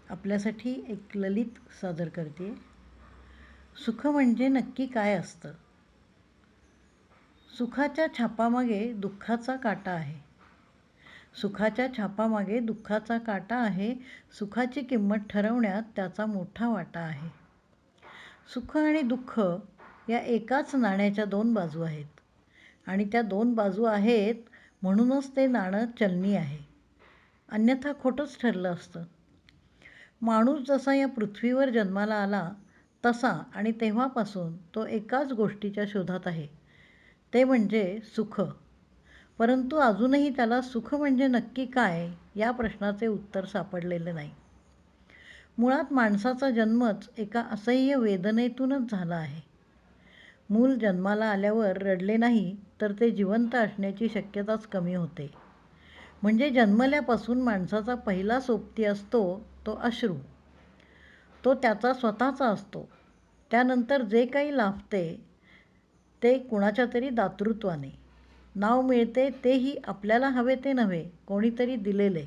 आपल्यासाठी एक ललित सादर करते. सुख म्हणजे नक्की काय असतं? सुखाच्या छापामागे दुःखाचा काटा आहे. सुखाच्या छापामागे दुःखाचा काटा आहे. सुखाची किंमत ठरवण्यात त्याचा मोठा वाटा आहे. सुख आणि दुःख या एकाच नाण्याच्या दोन बाजू आहेत आणि त्या दोन बाजू आहेत म्हणूनच ते नाणं चलनी आहे. अन्यथा खोटंच ठरलं असतं. माणूस जसा या पृथ्वीवर जन्माला आला तसा आणि तेव्हापासून तो एकाच गोष्टीच्या शोधात आहे, ते म्हणजे सुख. परंतु अजूनही त्याला सुख म्हणजे नक्की काय या प्रश्नाचे उत्तर सापडलेले नाही. मुळात माणसाचा जन्मच एका असह्य वेदनेतूनच झाला आहे. मूल जन्माला आल्यावर रडले नाही तर ते जिवंत असण्याची शक्यताच कमी होते. म्हणजे जन्मल्यापासून माणसाचा पहिला सोबती असतो तो अश्रू. तो त्याचा स्वतःचा असतो. त्यानंतर जे काही लाभते ते कुणाच्या तरी दातृत्वाने. नाव मिळते तेही आपल्याला हवे ते नव्हे, कोणीतरी दिलेले.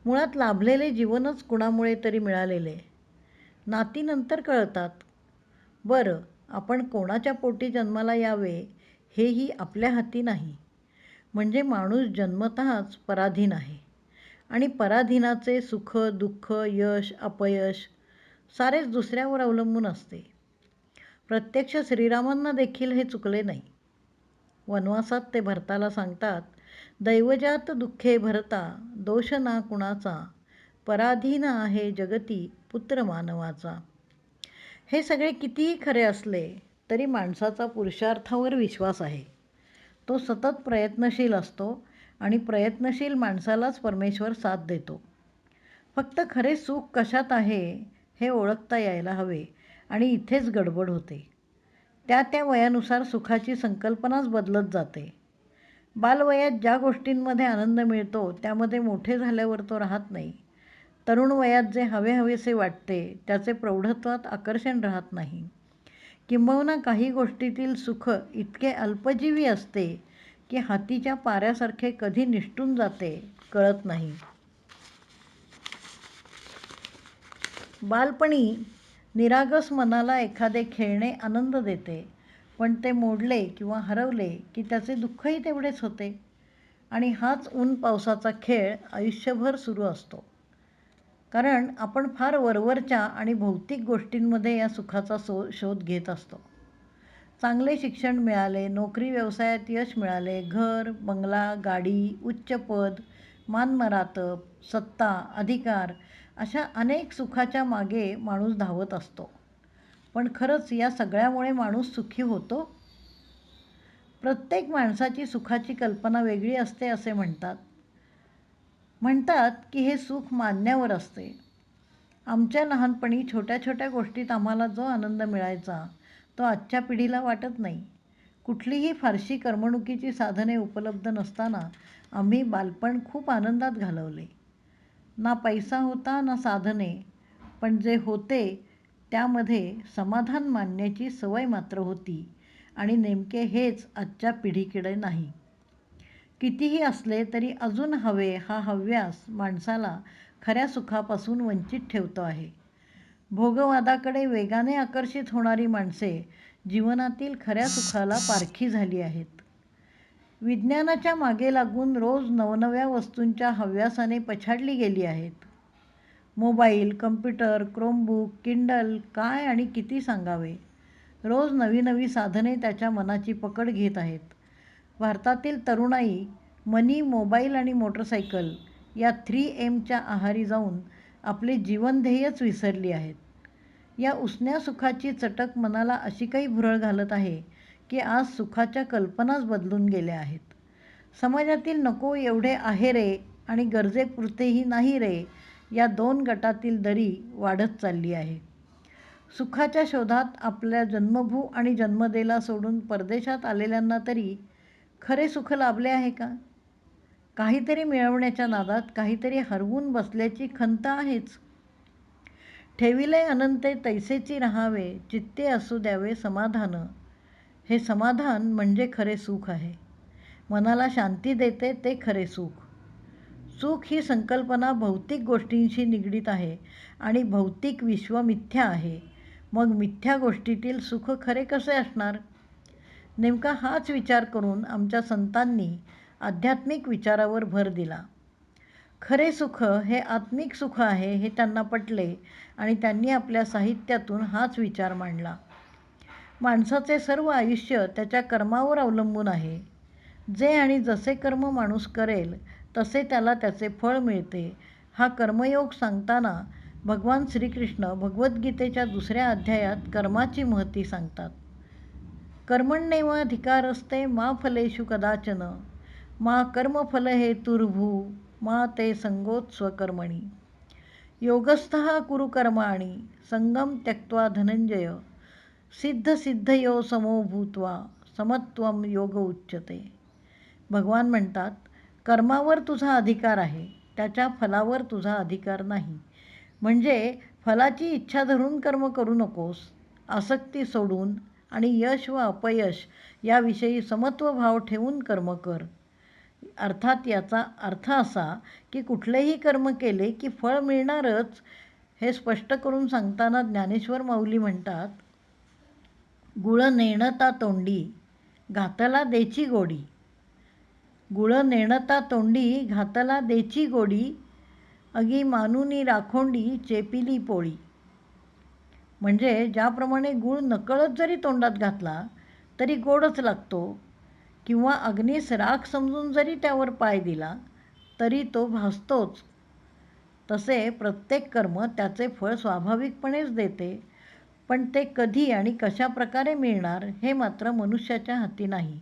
मुळात लाभलेले जीवनच कुणामुळे तरी मिळालेले. नाती नंतर कळतात. बरं, आपण कोणाच्या पोटी जन्माला यावे हेही आपल्या हाती नाही. म्हणजे माणूस जन्मतःच पराधीन आहे आणि पराधीनाचे सुख, दुःख, यश, अपयश सारेच दुसऱ्यावर अवलंबून असते. प्रत्यक्ष श्रीरामांना देखील हे चुकले नाही. वनवासात ते भरताला सांगतात, दैवजात दुःखे भरता, दोष ना कुणाचा, पराधीन आहे जगती पुत्र मानवाचा. हे सगळे कितीही खरे असले तरी माणसाचा पुरुषार्थावर विश्वास आहे. तो सतत प्रयत्नशील असतो आणि प्रयत्नशील माणसालाच परमेश्वर साथ देतो. फक्त खरे सुख कशात आहे हे ओळखता यायला हवे आणि इथेच गडबड होते. त्या त्या वयानुसार सुखाची संकल्पनाच बदलत जाते. बालवयात ज्या गोष्टींमध्ये आनंद मिळतो त्यामध्ये मोठे झाल्यावर तो राहत नाही. तरुण वयात जे हवेहवेसे वाटते त्याचे प्रौढत्वात आकर्षण राहत नाही. किंबहुना काही गोष्टीतील सुख इतके अल्पजीवी असते की हातीच्या पाऱ्यासारखे कधी निसटून जाते कळत नाही. बालपणी निरागस मनाला एखादे खेळणे आनंद देते, पण ते मोडले किंवा हरवले की त्याचे दुःखही तेवढेच होते. आणि हाच ऊन पावसाचा खेळ आयुष्यभर सुरू असतो. कारण आपण फार वरवरच्या आणि भौतिक गोष्टींमध्ये या सुखाचा शोध घेत असतो. चांगले शिक्षण मिळाले, नोकरी व्यवसायात यश मिळाले, घर, बंगला, गाडी, उच्च पद, मानमरातब, सत्ता, अधिकार अशा अनेक सुखाच्या मागे माणूस धावत असतो. पण खरंच या सगळ्यामुळे माणूस सुखी होतो? प्रत्येक माणसाची सुखाची कल्पना वेगळी असते असे म्हणतात. की हे सुख मानण्यावर असते. आमच्या लहानपणी छोट्या छोट्या गोष्टीत आम्हाला जो आनंद मिळायचा तो आजच्या पिढीला वाटत नाही. कुठलीही फारशी करमणुकीची साधने उपलब्ध नसताना आम्ही बालपण खूप आनंदात घालवले. ना पैसा होता ना साधने, पण जे होते त्यामध्ये समाधान मानण्याची सवय मात्र होती आणि नेमके हेच आजच्या पिढीकडे नाही. कितीही असले तरी अजून हवे हा हव्यास माणसाला खऱ्या सुखापासून वंचित ठेवतो आहे. भोगवादाकडे वेगाने आकर्षित होणारी माणसे जीवनातील खऱ्या सुखाला पारखी झाली आहेत. विज्ञानाच्या मागे लागून रोज नवनव्या वस्तूंच्या हव्यासाने पछाडली गेली आहेत. मोबाईल, कम्प्युटर, क्रोमबुक, किंडल काय आणि किती सांगावे. रोज नवी नवी साधने त्याच्या मनाची पकड घेत आहेत. भारतातील तरुणाई मनी, मोबाईल आणि मोटरसायकल या 3Mच्या आहारी जाऊन आपले जीवनध्येयच विसरली आहेत. या उसन्या सुखाची चटक मनाला अशी काही भुरळ घालत आहे की आज सुखाच्या कल्पनाच बदलून गेल्या आहेत. समाजातील नको एवढे आहे रे आणि गरजेपुरतेही नाही रे या दोन गटातील दरी वाढत चालली आहे. सुखाच्या शोधात आपल्या जन्मभू आणि जन्मदेला सोडून परदेशात आलेल्यांना तरी खरे सुख लाभले आहे का? काहीतरी मिळवण्याच्या नादात काहीतरी हरवून बसल्याची खंत आहेच. ठेविले अनंते तैसेची राहावे, चित्ते असू द्यावे समाधान. हे समाधान म्हणजे खरे सुख आहे. मनाला शांती देते ते खरे सुख. सुख ही संकल्पना भौतिक गोष्टींशी निगडीत आहे आणि भौतिक विश्व मिथ्या आहे. मग मिथ्या गोष्टीतील सुख खरे कसे असणार? नेमका हाच विचार करून आमच्या संतांनी आध्यात्मिक विचारावर भर दिला. खरे सुख हे आत्मिक सुख आहे हे त्यांना पटले आणि त्यांनी आपल्या साहित्यातून हाच विचार मांडला. माणसाचे सर्व आयुष्य त्याच्या कर्मावर अवलंबून आहे. जे आणि जसे कर्म माणूस करेल तसे त्याला त्याचे फळ मिळते. हा कर्मयोग सांगताना भगवान श्रीकृष्ण भगवद्गीतेच्या 2ऱ्या अध्यायात कर्माची महती सांगतात. कर्मण्येवाधिकारस्ते मा फलेषु कदाचन मा कर्मफलहेतुर्भूः मा ते संगोत्स्वकर्मणि योगस्थः कुरु कर्माणि संगम त्यक्त्वा धनंजय सिद्धसिद्धयो समो भूत्वा समत्वम योग उच्यते. भगवान म्हणतात, कर्मावर तुझा अधिकार आहे, त्याच्या फलावर तुझा अधिकार नाही. म्हणजे फलाची इच्छा धरून कर्म करू नकोस. आसक्ती सोडून आणि यश व अपयश याविषयी समत्व भाव ठेवून कर्म कर. अर्थात याचा अर्थ असा की कुठलेही कर्म केले की फळ मिळणारच हे स्पष्ट करून सांगताना ज्ञानेश्वर माऊली म्हणतात, गुळ नेणता तोंडी घातला देची गोडी. गुळ नेणता तोंडी घातला देची गोडी अगी मानुनी राखोंडी चेपिली पोळी. म्हणजे ज्याप्रमाणे गूळ नकळत जरी तोंडात घातला तरी गोडच लागतो किंवा अग्नीस राख समजून जरी त्यावर पाय दिला तरी तो भासतोच, तसे प्रत्येक कर्म त्याचे फळ स्वाभाविकपणेच देते. पण ते कधी आणि कशा प्रकारे मिळणार हे मात्र मनुष्याच्या हाती नाही.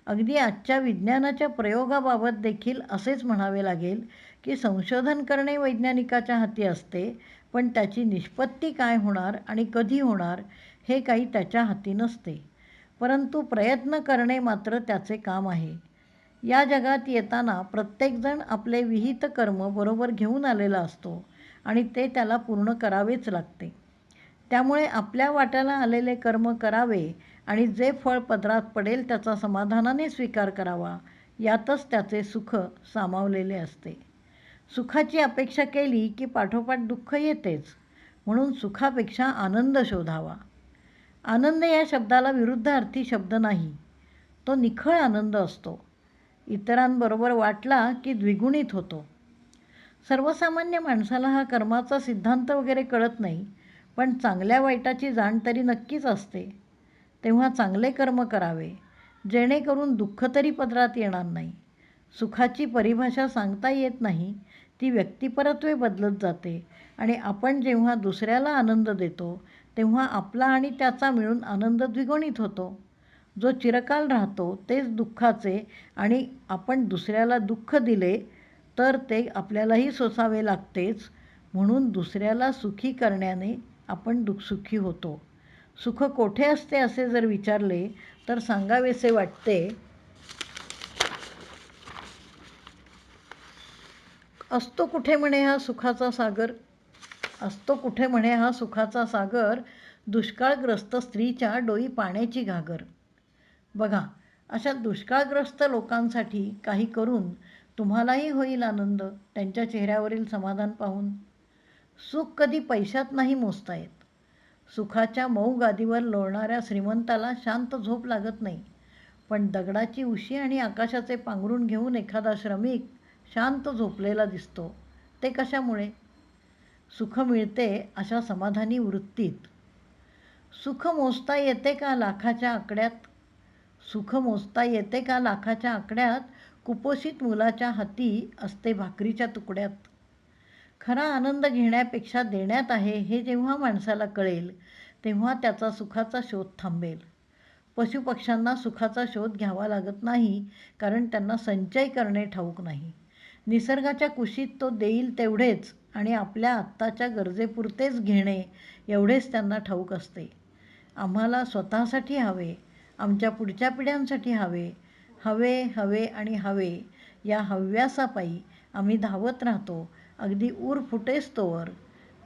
अगदी आजच्या विज्ञानाच्या प्रयोगाबाबत देखील असेच म्हणावे लागेल की संशोधन करणे वैज्ञानिकाच्या हाती असते, पण त्याची निष्पत्ती काय होणार आणि कधी होणार हे काही त्याच्या हाती नसते. परंतु प्रयत्न करणे मात्र त्याचे काम आहे. या जगात येताना प्रत्येकजण आपले विहित कर्म बरोबर घेऊन आलेला असतो आणि ते त्याला पूर्ण करावेच लागते. त्यामुळे आपल्या वाट्याला आलेले कर्म करावे आणि जे फळ पदरात पडेल त्याचा समाधानाने स्वीकार करावा, यातच त्याचे सुख सामावलेले असते. सुखाची अपेक्षा केली की पाठोपाठ दुःख येतेच, म्हणून सुखापेक्षा आनंद शोधावा. आनंद या शब्दाला विरुद्धार्थी शब्द नाही, तो निखळ आनंद असतो. इतरांबरोबर वाटला की द्विगुणित होतो. सर्वसामान्य माणसाला हा कर्माचा सिद्धांत वगैरे कळत नाही, पण चांगल्या वाईटाची जाण तरी नक्कीच असते. तेव्हा चांगले कर्म करावे, जेणेकरून दुःख तरी पदरात येणार नाही. सुखाची परिभाषा सांगता येत नाही, ती व्यक्तिपरत्वे बदलत जाते आणि आपण जेव्हा दुसऱ्याला आनंद देतो तेव्हा आपला आणि त्याचा मिळून आनंद द्विगुणित होतो. जो चिरकाल राहतो तेच दुःखाचे आणि आपण दुसऱ्याला दुःख दिले तर ते आपल्यालाही सोसावे लागतेच. म्हणून दुसऱ्याला सुखी करण्याने आपण सुखी होतो. सुख कोठे असते असे जर विचारले तर सांगावेसे वाटते, असतो कुठे म्हणे हा सुखाचा सागर, असतो कुठे म्हणे हा सुखाचा सागर, दुष्काळग्रस्त स्त्रीच्या डोई पाण्याची घागर. बघा, अशा दुष्काळग्रस्त लोकांसाठी काही करून तुम्हालाही होईल आनंद त्यांच्या चेहऱ्यावरील समाधान पाहून. सुख कधी पैशात नाही मोजता येत. सुखाच्या मऊ गादीवर लोळणाऱ्या श्रीमंताला शांत झोप लागत नाही, पण दगडाची उशी आणि आकाशाचे पांघरूण घेऊन एखादा श्रमिक शांत झोपलेला दिसतो. ते कशामुळे? सुख मिळते अशा समाधानी वृत्तीत. सुख मोजता येते का लाखाच्या आकड्यात? सुख मोजता येते का लाखाच्या आकड्यात? कुपोषित मुलाच्या हाती असते भाकरीच्या तुकड्यात. खरा आनंद घेण्यापेक्षा देण्यात आहे हे जेव्हा माणसाला कळेल तेव्हा त्याचा सुखाचा शोध थांबेल. पशुपक्ष्यांना सुखाचा शोध घ्यावा लागत नाही, कारण त्यांना संचय करणे ठाऊक नाही. निसर्गाच्या कुशीत तो देईल तेवढेच आणि आपल्या आत्ताच्या गरजेपुरतेच घेणे एवढेच त्यांना ठाऊक असते. आम्हाला स्वतःसाठी हवे, आमच्या पुढच्या पिढ्यांसाठी हवे, हवे हवे आणि हवे या हव्यासापायी आम्ही धावत राहतो, अगदी ऊर फुटेस तोवर.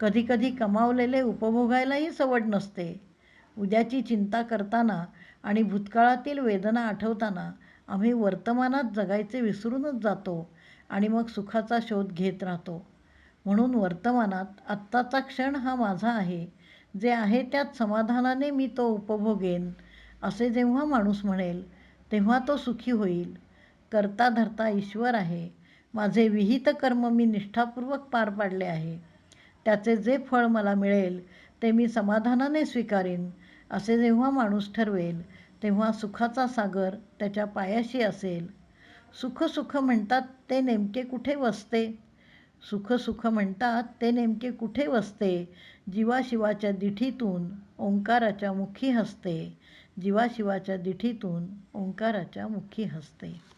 कधीकधी कमावलेले उपभोगायलाही सवड नसते. उद्याची चिंता करताना आणि भूतकाळातील वेदना आठवताना आम्ही वर्तमानात जगायचे विसरूनच जातो आणि मग सुखाचा शोध घेत राहतो. म्हणून वर्तमानात आत्ताचा क्षण हा माझा आहे, जे आहे त्यात समाधानाने मी तो उपभोगेन असे जेव्हा माणूस म्हणेल, तेव्हा तो सुखी होईल. करता धरता ईश्वर आहे. माझे विहित कर्म मी निष्ठापूर्वक पार पाडले आहे. त्याचे जे फळ मला मिळेल ते मी समाधानाने स्वीकारेन असे जेव्हा माणूस ठरवेल, तेव्हा सुखाचा सागर त्याच्या पायाशी असेल. सुख सुख म्हणतात ते नेमके कुठे वसते? सुख सुख म्हणतात ते नेमके कुठे वसते? जीवाशिवाच्या दिठीतून ओंकाराच्या मुखी हसते. जीवाशिवाच्या दिठीतून ओंकाराच्या मुखी हसते.